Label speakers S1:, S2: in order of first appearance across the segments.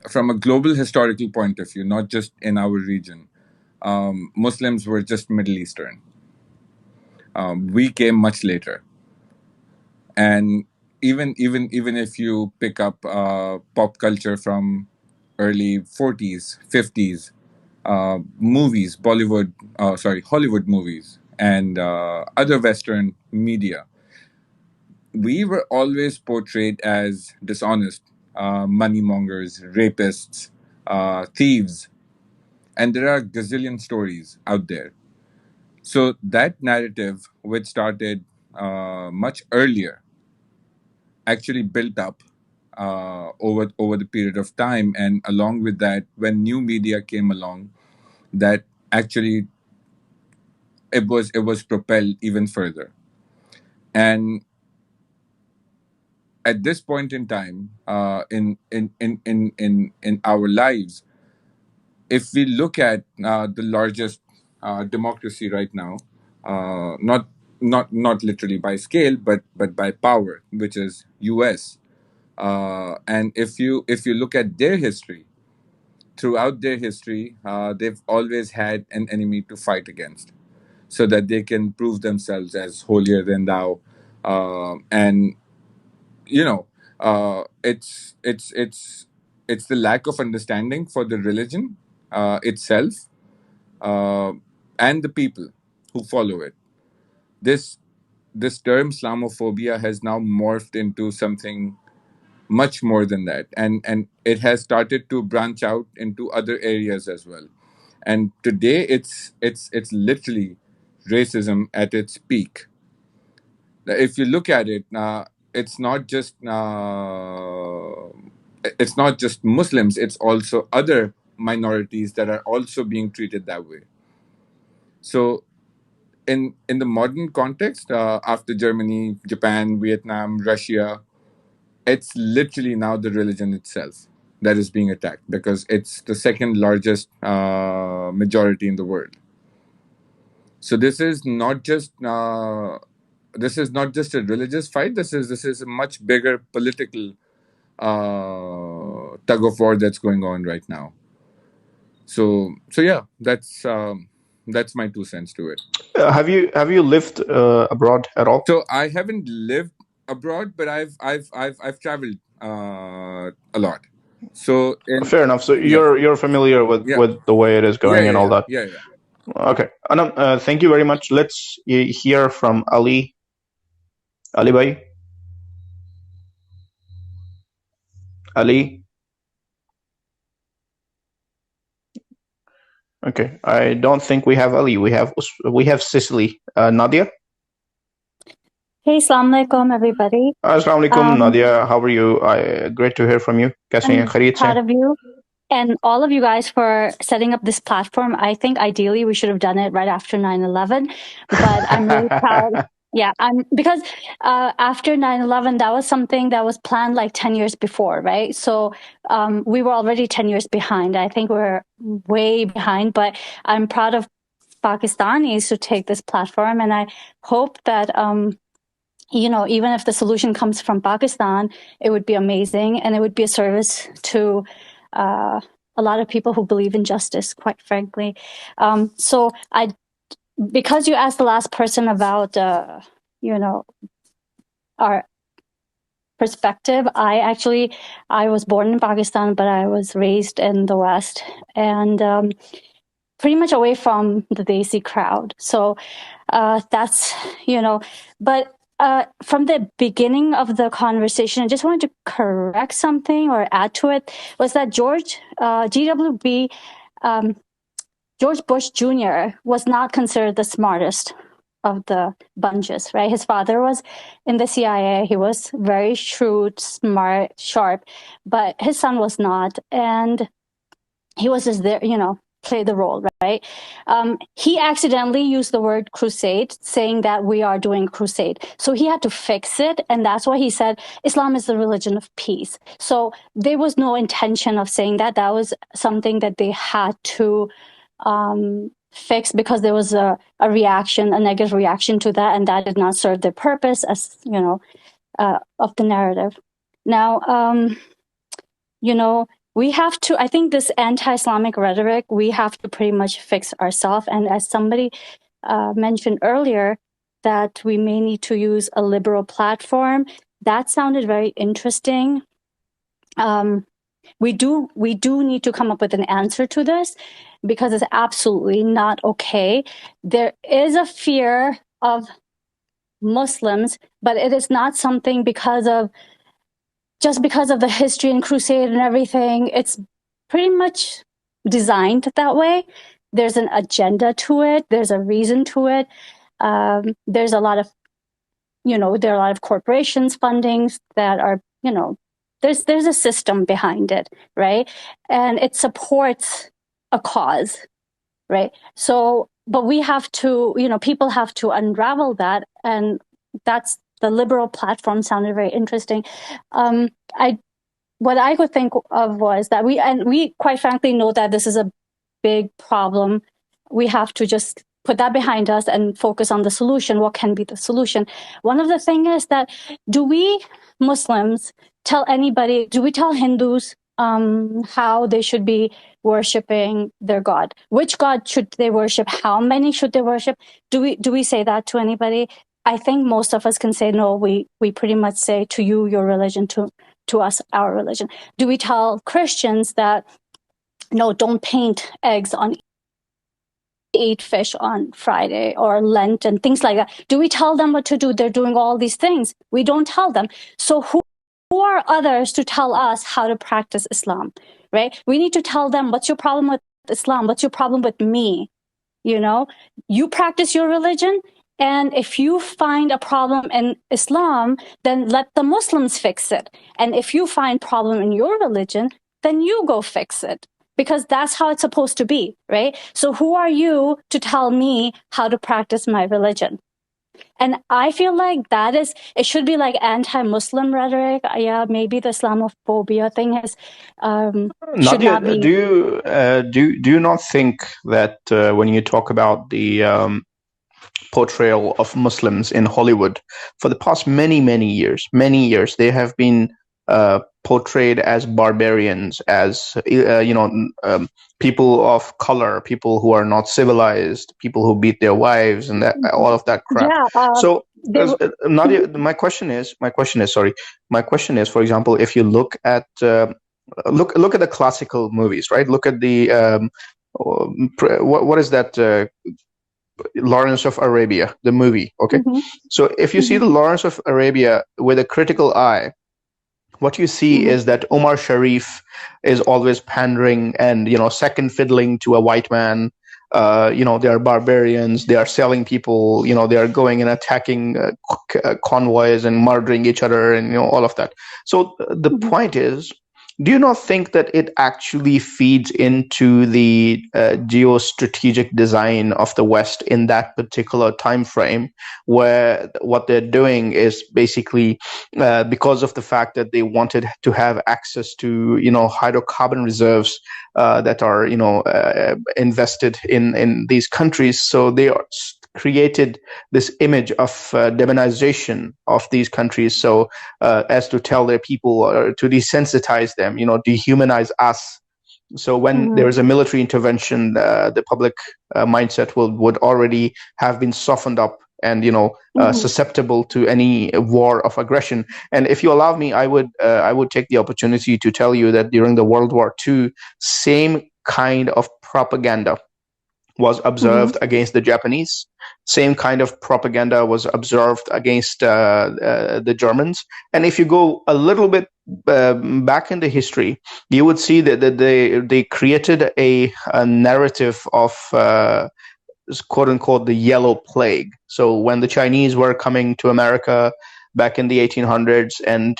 S1: from a global historical point of view, not just in our region, Muslims were just Middle Eastern. We came much later, and even if you pick up pop culture from early 40s, 50s, movies, Hollywood movies, and other Western media, we were always portrayed as dishonest, money mongers, rapists, thieves, and there are gazillion stories out there. So that narrative, which started much earlier, actually built up over the period of time, and along with that, when new media came along, that actually it was propelled even further. And at this point in time, in our lives, if we look at the largest democracy right now, not literally by scale, but by power, which is U.S. And if you look at their history, throughout their history, they've always had an enemy to fight against, so that they can prove themselves as holier than thou. And you know, it's the lack of understanding for the religion itself, uh, and the people who follow it. This this term Islamophobia has now morphed into something much more than that, and it has started to branch out into other areas as well. And today, it's literally racism at its peak. If you look at it, it's not just it's not just Muslims; it's also other minorities that are also being treated that way. So, in the modern context, after Germany, Japan, Vietnam, Russia, it's literally now the religion itself that is being attacked, because it's the second largest majority in the world. So this is not just a religious fight. This is a much bigger political tug of war that's going on right now. So yeah, that's my 2 cents to it.
S2: Have you lived abroad at all?
S1: So I haven't lived abroad, but I've traveled a lot. So in
S2: Fair enough. So
S1: yeah
S2: you're familiar with
S1: yeah
S2: with the way it is
S1: yeah
S2: going
S1: yeah
S2: and all
S1: yeah
S2: that.
S1: yeah yeah.
S2: Okay, Anam, thank you very much. Let's hear from Ali. Ali bhai, Ali. Okay, I don't think we have Ali. We have Cicely. Nadia.
S3: Hey, Assalamu alaikum, everybody.
S2: Assalamu alaikum,
S3: Um,
S2: Nadia. How are you? Great to hear from you. कैसे हैं?
S3: I'm
S2: खैरियत से
S3: proud
S2: हैं?
S3: of you and all of you guys for setting up this platform. I think ideally we should have done it right after 9/11, but I'm really proud. Yeah, because after 9/11, that was something that was planned like 10 years before, right? So we were already 10 years behind. I think we're way behind, but I'm proud of Pakistanis to take this platform, and I hope that even if the solution comes from Pakistan, it would be amazing, and it would be a service to a lot of people who believe in justice, quite frankly. So because you asked the last person about, our perspective, I was born in Pakistan, but I was raised in the West, and pretty much away from the Desi crowd. So that's, but from the beginning of the conversation, I just wanted to correct something or add to it, was that GWB, George Bush Jr. was not considered the smartest of the bunches, right? His father was in the CIA. He was very shrewd, smart, sharp, but his son was not. And he was just there, play the role, right? He accidentally used the word crusade, saying that we are doing crusade. So he had to fix it. And that's why he said Islam is the religion of peace. So there was no intention of saying that. That was something that they had to fix, because there was a reaction, a negative reaction to that. And that did not serve their purpose as, of the narrative. Now, we have to, I think this anti-Islamic rhetoric, we have to pretty much fix ourselves. And as somebody mentioned earlier, that we may need to use a liberal platform. That sounded very interesting. We do need to come up with an answer to this, because it's absolutely not okay. There is a fear of Muslims, but it is not something just because of the history and crusade and everything. It's pretty much designed that way. There's an agenda to it. There's a reason to it. There's a lot of, there are a lot of corporations fundings that are, there's a system behind it, right? And it supports a cause, right? So, but we have to, people have to unravel that, and that's the liberal platform sounded very interesting. What I could think of was that we quite frankly know that this is a big problem. We have to just put that behind us and focus on the solution. What can be the solution? One of the things is that, do we Muslims tell Hindus how they should be worshiping their God? Which God should they worship? How many should they worship? Do we say that to anybody? I think most of us can say no. We pretty much say, to you, your religion, to us, our religion. Do we tell Christians that, no, don't paint eggs on, eat fish on Friday, or Lent and things like that? Do we tell them what to do? They're doing all these things. We don't tell them. So who are others to tell us how to practice Islam, right? We need to tell them, what's your problem with Islam? What's your problem with me? You practice your religion, and if you find a problem in Islam, then let the Muslims fix it. And if you find problem in your religion, then you go fix it, because that's how it's supposed to be, right? So who are you to tell me how to practice my religion? And I feel like it should be like anti-Muslim rhetoric. Yeah, maybe the Islamophobia thing should
S2: Nadia,
S3: not be.
S2: do you not think that when you talk about the portrayal of Muslims in Hollywood for the past many years, they have been portrayed as barbarians, as people of color, people who are not civilized, people who beat their wives, and that all of that crap.
S3: Yeah.
S2: So, Nadia, my question is, for example, if you look at look at the classical movies, right? Look at the what is that? Lawrence of Arabia, the movie. Okay, so if you see the Lawrence of Arabia with a critical eye, what you see is that Omar Sharif is always pandering and second fiddling to a white man. They are barbarians. They are selling people. They are going and attacking convoys and murdering each other, and all of that. So the point is, do you not think that it actually feeds into the geostrategic design of the West in that particular time frame, where what they're doing is basically because of the fact that they wanted to have access to hydrocarbon reserves that are invested in these countries, so they are created this image of demonization of these countries, so as to tell their people, to desensitize them, dehumanize us. So when there is a military intervention, the public mindset would already have been softened up and susceptible to any war of aggression. And if you allow me, I would take the opportunity to tell you that during the World War II, same kind of propaganda was observed against the Japanese. Same kind of propaganda was observed against the Germans. And if you go a little bit back in the history, you would see that they created a narrative of quote unquote the yellow plague. So when the Chinese were coming to America back in the 1800s, and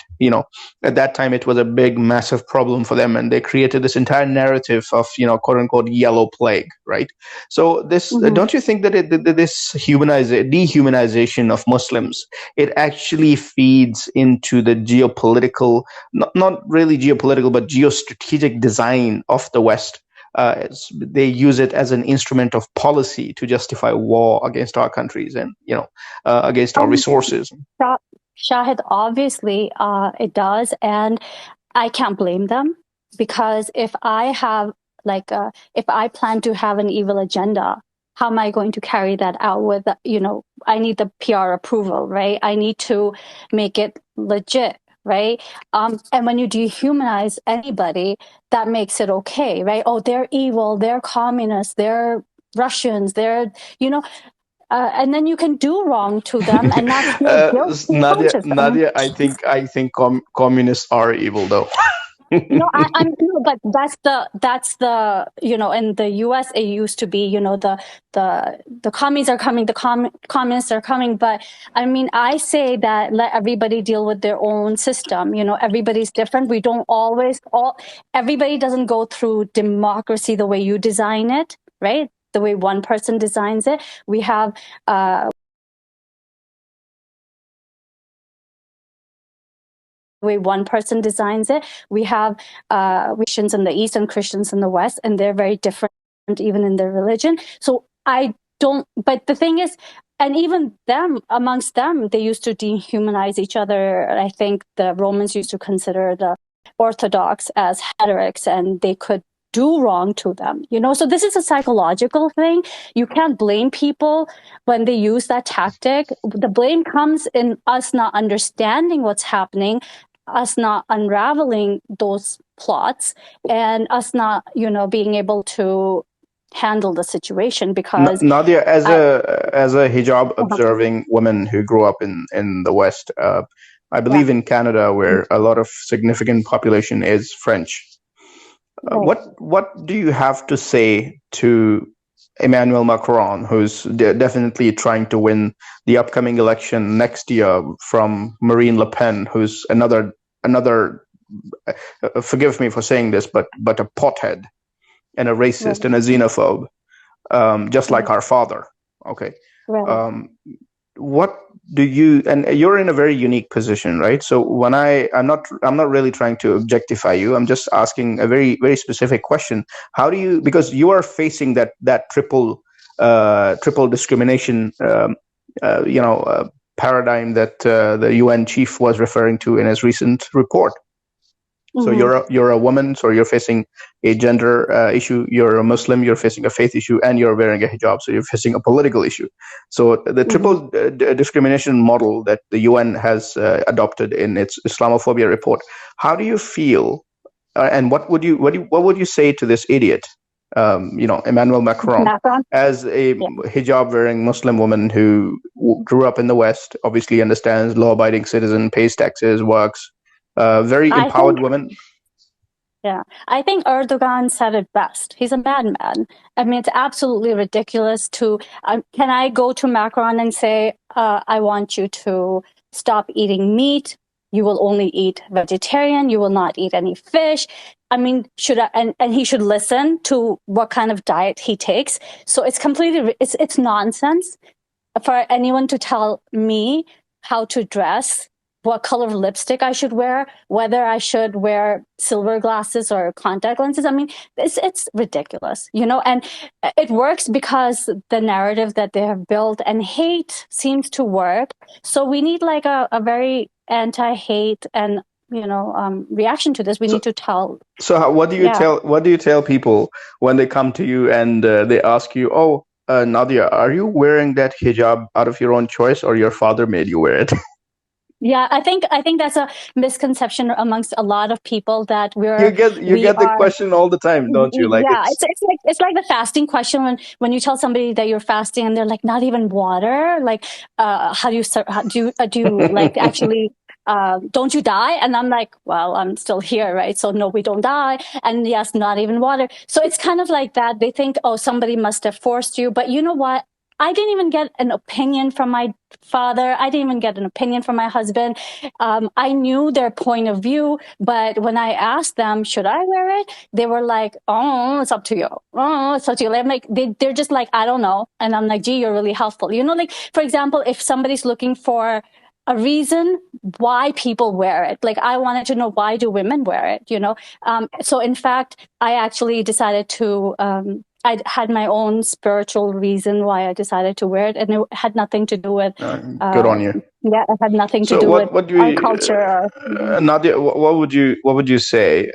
S2: at that time it was a big, massive problem for them, and they created this entire narrative of quote unquote yellow plague, right? So this don't you think that this dehumanization of Muslims, it actually feeds into the geopolitical, not really geopolitical, but geostrategic design of the West? They use it as an instrument of policy to justify war against our countries and against our resources.
S3: Shahid, obviously it does, and I can't blame them. because if I have if I plan to have an evil agenda, how am I going to carry that out with, I need the PR approval, right? I need to make it legit, right? And when you dehumanize anybody, that makes it okay, right? Oh, they're evil, they're communists, they're Russians, they're, and then you can do wrong to them and not feel guilt to
S2: Nadia,
S3: conscious.
S2: Nadia, I think communists are evil, though.
S3: No, I'm no, but that's the in the U.S. it used to be the commies are coming, the communists are coming, but I mean I say that let everybody deal with their own system. Everybody's different. We don't always everybody doesn't go through democracy the way you design it, right? The way one person designs it. We have way one person designs it. We have Christians in the East and Christians in the West, and they're very different even in their religion. So I don't, but the thing is, and even them, amongst them, they used to dehumanize each other. I think the Romans used to consider the Orthodox as heretics, and they could do wrong to them, So this is a psychological thing. You can't blame people when they use that tactic. The blame comes in us not understanding what's happening, us not unraveling those plots, and us not, being able to handle the situation. Because
S2: Nadia, as a hijab observing woman who grew up in the West, I believe in Canada, where a lot of significant population is French. What do you have to say to Emmanuel Macron, who's definitely trying to win the upcoming election next year from Marine Le Pen, who's another forgive me for saying this, but a pothead and a racist and a xenophobe, just like our father. Okay. What do you, and you're in a very unique position, right? So when I'm not really trying to objectify you. I'm just asking a very, very specific question. How do you, because you are facing that triple discrimination, paradigm that the UN chief was referring to in his recent report. So you're a woman, so you're facing a gender issue. You're a Muslim, you're facing a faith issue, and you're wearing a hijab, so you're facing a political issue. So the triple discrimination model that the UN has adopted in its Islamophobia report. How do you feel, and what would you say to this idiot, Emmanuel Macron, as a hijab-wearing Muslim woman who grew up in the West, obviously understands law-abiding citizen, pays taxes, works. Very empowered woman.
S3: Yeah, I think Erdogan said it best. He's a madman. I mean, it's absolutely ridiculous to. Can I go to Macron and say, I want you to stop eating meat? You will only eat vegetarian. You will not eat any fish. I mean, should I? And he should listen to what kind of diet he takes. So it's completely. It's nonsense for anyone to tell me how to dress, what color of lipstick I should wear, whether I should wear silver glasses or contact lenses. I mean, it's ridiculous, and it works because the narrative that they have built, and hate seems to work. So we need like a very anti-hate and reaction to this. We need to tell.
S2: So what do you tell people when they come to you and they ask you, oh, Nadia, are you wearing that hijab out of your own choice, or your father made you wear it?
S3: Yeah, I think that's a misconception amongst a lot of people that
S2: you get the question all the time, don't you? Like,
S3: yeah, it's like the fasting question when you tell somebody that you're fasting and they're like, not even water. Like, how do you like actually? Don't you die? And I'm like, well, I'm still here, right? So no, we don't die. And yes, not even water. So it's kind of like that. They think, oh, somebody must have forced you. But you know what? I didn't even get an opinion from my father. I didn't even get an opinion from my husband. I knew their point of view, but when I asked them, should I wear it? They were like, oh, it's up to you. Oh, it's up to you. I'm like, they're just like, I don't know. And I'm like, gee, you're really helpful. Like, for example, if somebody's looking for a reason why people wear it. Like, I wanted to know, why do women wear it, So in fact, I actually decided to, I had my own spiritual reason why I decided to wear it, and it had nothing to do with.
S2: Good on you.
S3: Yeah, it had nothing to do with our culture.
S2: Nadia, what would you say?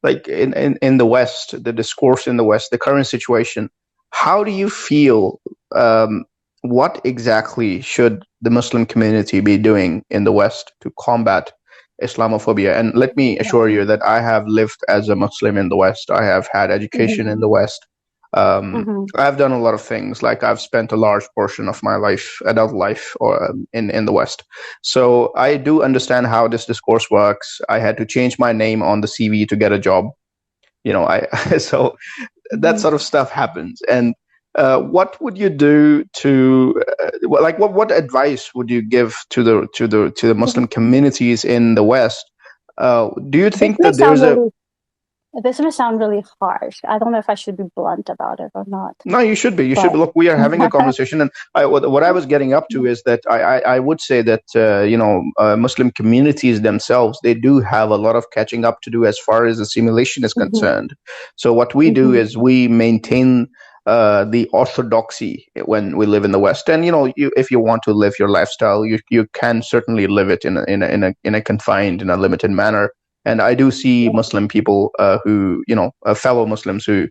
S2: like in the West, the discourse in the West, the current situation, how do you feel? What exactly should the Muslim community be doing in the West to combat Islamophobia? And let me assure you that I have lived as a Muslim in the West. I have had education in the West. I've done a lot of things. Like I've spent a large portion of my life, adult life, or in the West. So I do understand how this discourse works. I had to change my name on the CV to get a job. So that sort of stuff happens. And what would you do to what advice would you give to the Muslim communities in the West? Do you think that there's
S3: this may sound really harsh. I don't know if I should be blunt about it or not.
S2: No, you should be. You should be. Look, we are having a conversation, and what I was getting up to is that I would say that Muslim communities themselves, they do have a lot of catching up to do as far as assimilation is concerned. So what we do is we maintain the orthodoxy when we live in the West, and if you want to live your lifestyle, you can certainly live it in a confined, in a limited manner. And I do see Muslim people who, fellow Muslims who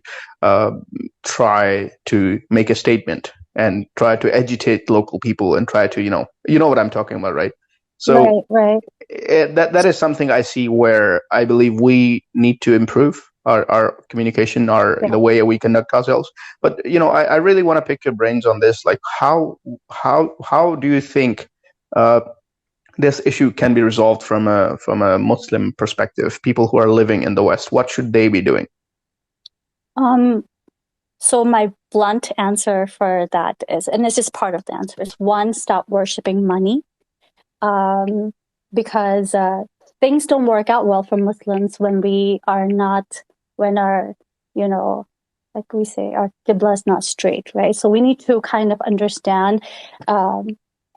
S2: try to make a statement and try to agitate local people and try to, you know what I'm talking about, right? So
S3: right.
S2: That is something I see where I believe we need to improve our communication, the way we conduct ourselves. But, I really want to pick your brains on this. Like, how do you think this issue can be resolved from a Muslim perspective? People who are living in the West, what should they be doing?
S3: So my blunt answer for that is, and this is part of the answer, is one, stop worshiping money, because things don't work out well for Muslims when our, like we say, our qibla is not straight, right? So we need to kind of understand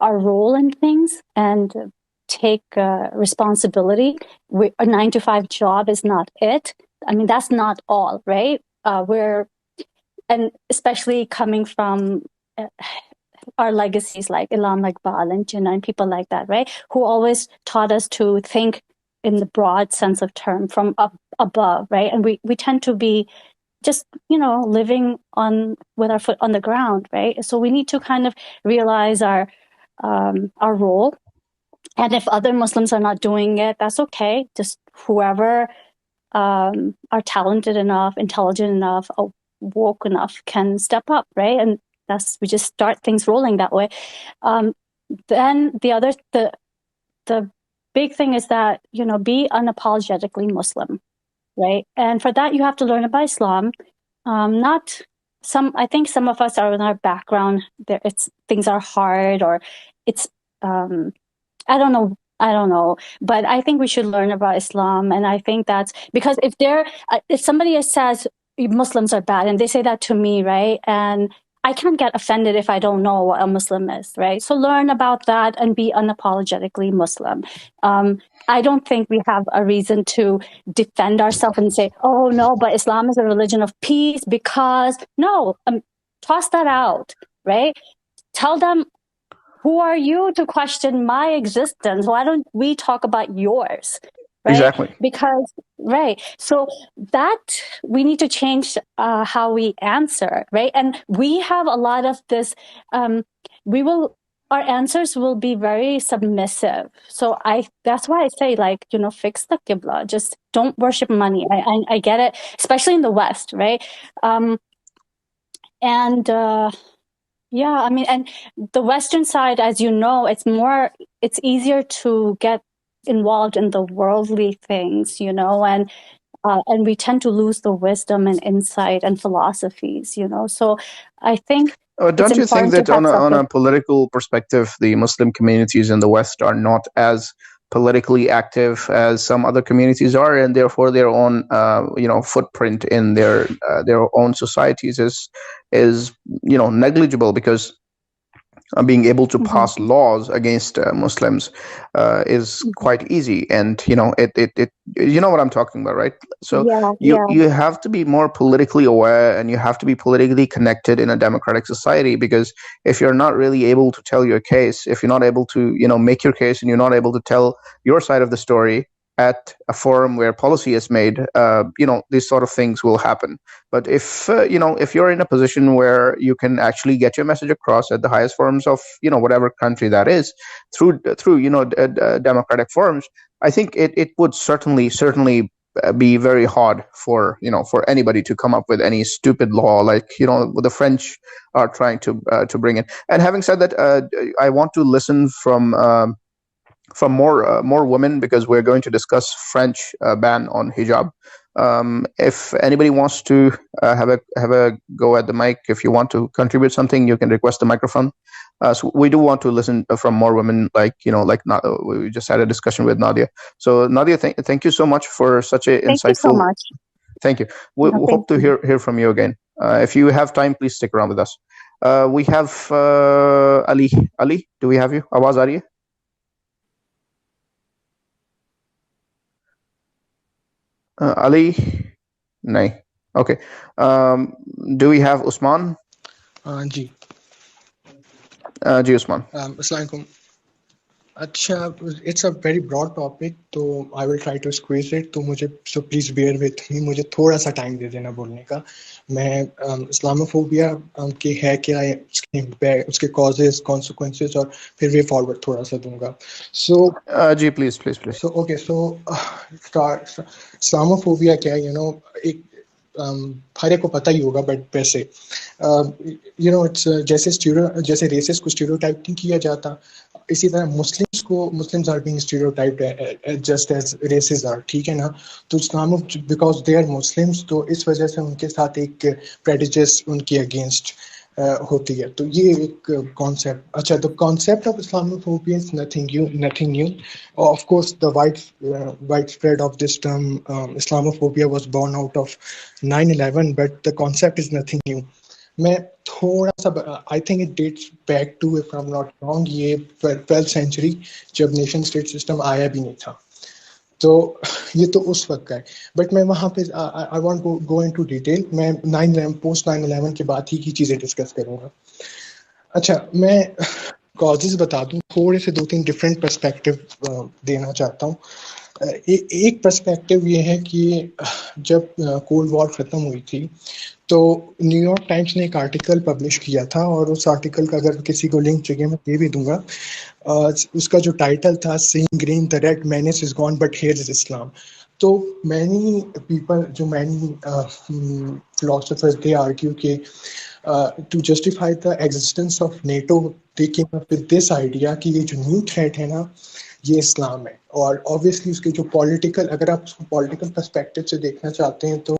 S3: our role in things and take responsibility. A 9-to-5 job is not it. I mean, that's not all, right? And especially coming from our legacies like Imam Iqbal and Jinnah and people like that, right? Who always taught us to think in the broad sense of term from above, right? And we tend to be just, living with our foot on the ground, right? So we need to kind of realize our role. And if other Muslims are not doing it, that's okay. Just whoever are talented enough, intelligent enough, woke enough can step up, right? And we just start things rolling that way. Then the big thing is that, be unapologetically Muslim, right? And for that, you have to learn about Islam. I think some of us are in our background, things are hard, or it's, I don't know, but I think we should learn about Islam. And I think that's because if somebody says Muslims are bad and they say that to me, right? And I can't get offended if I don't know what a Muslim is, right? So learn about that and be unapologetically Muslim. I don't think we have a reason to defend ourselves and say, oh no, but Islam is a religion of peace, because no, toss that out, right? Tell them, who are you to question my existence? Why don't we talk about yours? Right?
S2: Exactly.
S3: Because, right. So that we need to change how we answer, right? And we have a lot of this, our answers will be very submissive. So that's why I say, fix the qibla. Just don't worship money. I get it, especially in the West, right? Yeah, I mean, and the Western side, as you know, it's easier to get involved in the worldly things, and we tend to lose the wisdom and insight and philosophies, So I think
S2: don't you think that on a political perspective, the Muslim communities in the West are not as politically active as some other communities are, and therefore their own footprint in their own societies is negligible, because being able to pass laws against Muslims is quite easy, and it you know what I'm talking about, right? So you have to be more politically aware, and you have to be politically connected in a democratic society, because if you're not really able to tell your case, if you're not able to make your case, and you're not able to tell your side of the story, at a forum where policy is made, these sort of things will happen. But if if you're in a position where you can actually get your message across at the highest forums of whatever country that is, through democratic forums, I think it would certainly be very hard for anybody to come up with any stupid law like the French are trying to bring in. And having said that, I want to listen from more women, because we're going to discuss French ban on hijab. If anybody wants to have a go at the mic, if you want to contribute something, you can request the microphone. So we do want to listen from more women, like we just had a discussion with Nadia. So Nadia, thank you so much for such a
S3: Thank you so
S2: insightful.
S3: much.
S2: Thank you. We
S3: Thank
S2: hope to
S3: you.
S2: hear from you again. If you have time, please stick around with us. We have Ali. Ali, do we have you? Awaz aa rahi hai? Ali, nahi. Okay. Do we have Usman?
S4: G
S2: Ji Usman.
S4: السلام علیکم. اچھا, it's a very broad topic, تو I will try to squeeze it. تو مجھے so please bear with me, مجھے تھوڑا سا time دے دینا بولنے کا. میں اسلاموفوبیا کے ہے کیا, اس کے کازز, کانسیکوینسز, اور پھر وے فارورڈ تھوڑا سا دوں گا. سو
S2: جی please.
S4: So okay, so Islamophobia کیا ہے, ایک ہر ایک کو پتہ ہی ہوگا, بٹ ویسے اٹس جیسے ریسز کو اسٹیریوٹائپ نہیں کیا جاتا, اسی طرح Muslims are being stereotyped just as races are, ٹھیک ہے نا. تو Islam because they are Muslims, تو اس وجہ سے ان کے ساتھ ایک پریجڈس ان کے اگینسٹ ہوتی ہے. تو یہ ایک کانسیپٹ. اچھا, the concept of Islamophobia is nothing new. Of course, the widespread of this term Islamophobia was born out of 9/11, but the concept is nothing new. میں تھوڑا سا I think it dates back to, if I am not wrong, یہ 12th century جب nation state system آیا بھی نہیں تھا. تو یہ تو اس وقت کا ہے, بٹ میں وہاں پہ I want go into detail. میں پوسٹ 9/11 کے بعد ہی کی چیزیں ڈسکس کروں گا. اچھا, میں کازز بتا دوں, تھوڑے سے 2-3 ڈفرینٹ پرسپیکٹو دینا چاہتا ہوں. ایک پرسپیکٹو یہ ہے کہ جب کولڈ وار ختم ہوئی تھی تو نیو یارک ٹائمس نے ایک آرٹیکل پبلش کیا تھا, اور اس آرٹیکل کا اگر کسی کو لنک چاہیے میں دے بھی دوں گا. اس کا جو ٹائٹل تھا, seeing green the red menace is gone but here is Islam. تو مینی پیپل, جو مینی فلاسفرز, دے آرگیو کہ to justify the existence of NATO, they came up with this idea کہ یہ جو نیو تھریٹ ہے نا, یہ اسلام ہے. اور آبویسلی اس کے جو پولیٹیکل, اگر آپ اس کو پولیٹیکل پرسپیکٹو سے دیکھنا چاہتے ہیں, تو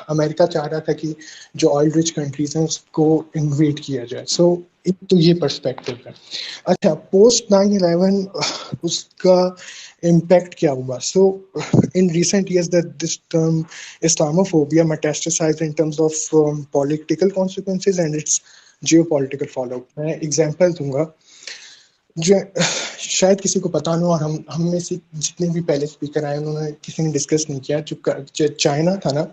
S4: امریکہ چاہ رہا تھا کہ جو آئل رچ کنٹریز ہیں اس کو انویٹ کیا جائے. سو ایک تو یہ پرسپیکٹو ہے. اچھا, پوسٹ 9/11 اس کا امپیکٹ کیا ہوا. So in recent years that this term Islamophobia metastasized in terms of political consequences and its geopolitical follow up. میں ایگزامپل دوں گا جو شاید کسی کو پتا نہ ہو, اور ہم میں سے جتنے بھی پہلے اسپیکر آئے انہوں نے کسی نے ڈسکس نہیں کیا. جو چائنا تھا نا,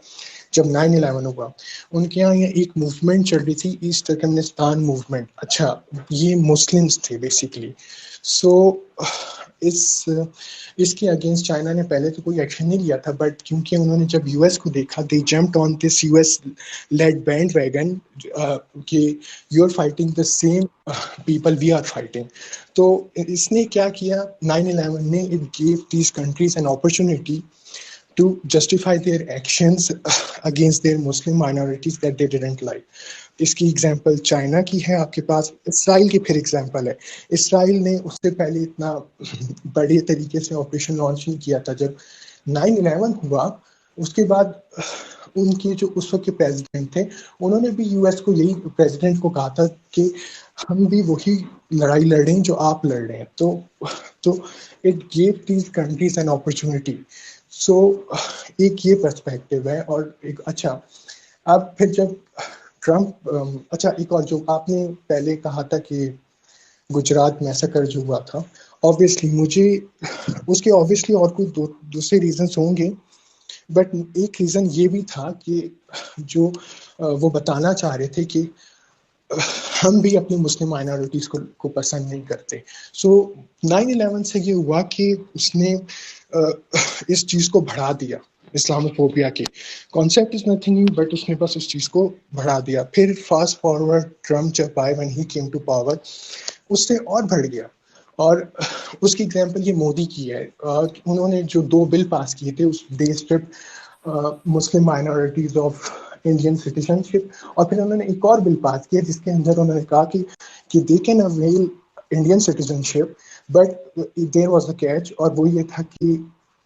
S4: جب 9/11 ہوا, ان کے یہاں ایک موومنٹ چل رہی تھی, ایسٹ ترکمانستان موومنٹ. اچھا, یہ مسلمس تھے بیسیکلی. سو اس کے اگینسٹ چائنا نے پہلے تو کوئی ایکشن نہیں لیا تھا, بٹ کیونکہ انہوں نے جب یو ایس کو دیکھا, they jumped on this U S led bandwagon کہ you are fighting the same people we are fighting. تو اس نے کیا کیا, 9/11 نے it gave these countries an opportunity to justify their actions against their Muslim minorities that they didn't like. اس کی example China کی ہے, آپ کے پاس اسرائیل کی پھر ایگزامپل ہے. اسرائیل نے اس سے پہلے اتنا بڑے طریقے سے آپریشن لانچ نہیں کیا تھا. جب 9/11 ہوا اس کے بعد ان کے جو اس وقت کے پریزیڈنٹ تھے, انہوں نے بھی یو ایس کو, یہی پریزیڈنٹ کو کہا تھا کہ ہم بھی وہی لڑائی لڑ رہے ہیں جو آپ لڑ رہے ہیں. تو it gave these countries an opportunity. So ایک یہ پرسپیکٹو ہے. اور ایک اچھا, اب پھر جب ٹرمپ, اچھا ایک اور جو آپ نے پہلے کہا تھا کہ گجرات میسیکر جو ہوا تھا, آبویسلی مجھے اس کے آبویسلی اور کوئی دوسرے ریزنس ہوں گے, بٹ ایک ریزن یہ بھی تھا کہ جو وہ بتانا چاہ رہے تھے کہ ہم بھی اپنی مسلم مائنارٹیز کو پسند نہیں کرتے. سو 9/11 سے یہ ہوا کہ اس نے اس چیز کو بڑھا دیا. اسلاموفوبیا کے concept is nothing new, but اس نے بس اس چیز کو بڑھا دیا. پھر فاسٹ فارورڈ ٹرمپ جب آئے when he came to power, اس سے اور بڑھ گیا. اور اس کی ایگزامپل یہ مودی کی ہے. انہوں نے جو 2 بل پاس کیے تھے, اس دے اسٹرپڈ مسلم مائنارٹیز آف انڈین سٹیزن شپ, اور پھر انہوں نے ایک اور بل پاس کیا جس کے اندر انہوں نے کہا کہ they can avail Indian citizen ship but there was a catch, اور وہ یہ تھا کہ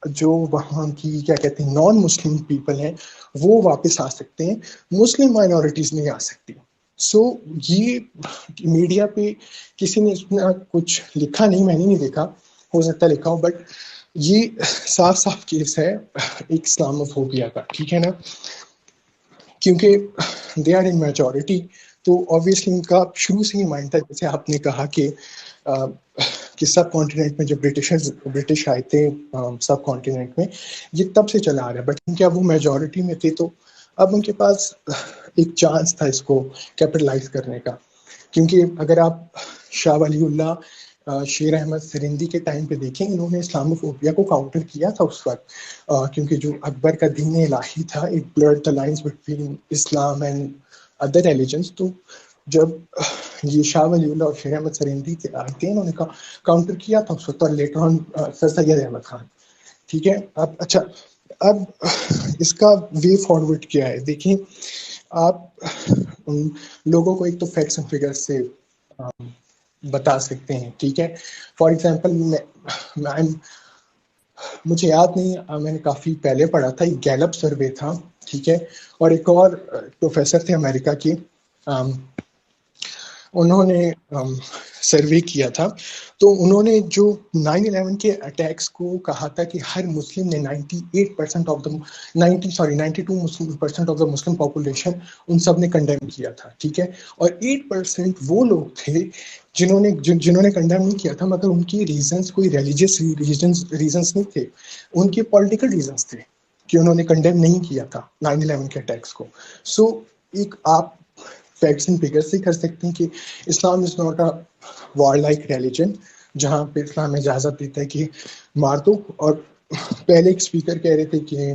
S4: جو وہاں کی کیا کہتے ہیں نان مسلم پیپل ہیں وہ واپس آ سکتے ہیں, مسلم مائنارٹیز نہیں آ سکتی. سو یہ میڈیا پہ کسی نے اتنا کچھ لکھا نہیں, میں نے نہیں دیکھا, ہو سکتا ہے لکھا ہو, بٹ یہ صاف صاف کیس ہے ایک اسلاموفوبیا کا, ٹھیک ہے نا, کیونکہ دے آر ان میجورٹی. تو آبویسلی ان کا شروع سے ہی مائنڈ تھا, جیسے آپ نے کہا کہ سب کانٹیننٹ میں جب برٹش آئے تھے سب کانٹیننٹ میں, یہ تب سے چلا آ رہا ہے. بٹ کیا وہ میجورٹی میں تھے تو اب ان کے پاس ایک چانس تھا اس کو کیپٹلائز کرنے کا. کیونکہ اگر آپ شاہ ولی اللہ, شیر احمد سرندی کے ٹائم پہ دیکھیں, انہوں نے اسلاموفوبیا کو کاؤنٹر کیا تھا اس وقت, کیونکہ جو اکبر کا دین الہی تھا, it blurred the lines between Islam and other religions. تو جب یہ شاہ ولی اللہ اور شیر احمد سرندی آئے تھے, انہوں نے کاؤنٹر کیا تھا اس وقت, اور لیٹر آن سر سید احمد خان, ٹھیک ہے. اب اچھا, اب اس کا وے فارورڈ کیا ہے دیکھیں آپ. لوگوں کو ایک تو فیکٹس اینڈ فگر سے بتا سکتے ہیں, ٹھیک ہے. فار ایگزامپل مجھے یاد نہیں, میں نے کافی پہلے پڑھا تھا, ایک گیلپ سروے تھا, ٹھیک ہے, اور ایک اور پروفیسر تھے امریکہ کے, انہوں نے سروے کیا تھا. تو انہوں نے جو 9/11 کے اٹیکس کو کہا تھا کہ ہر مسلم نے 92% آف دا مسلم پاپولیشن ان سب نے کنڈیم کیا تھا, ٹھیک ہے. اور 8% وہ لوگ تھے جنہوں نے کنڈیم نہیں کیا تھا, مگر ان کی ریزنس کوئی ریلیجیس ریزنس نہیں تھے, ان کے پولیٹیکل ریزنس تھے کہ انہوں نے کنڈیم نہیں کیا تھا 9/11 کے اٹیکس کو. سو ایک آپ فیکٹس اینڈ فگر سے کر سکتے ہیں کہ Islam is not a war like religion, جہاں پہ اسلام اجازت دیتا ہے کہ مار دو. اور پہلے ایک اسپیکر کہہ رہے تھے کہ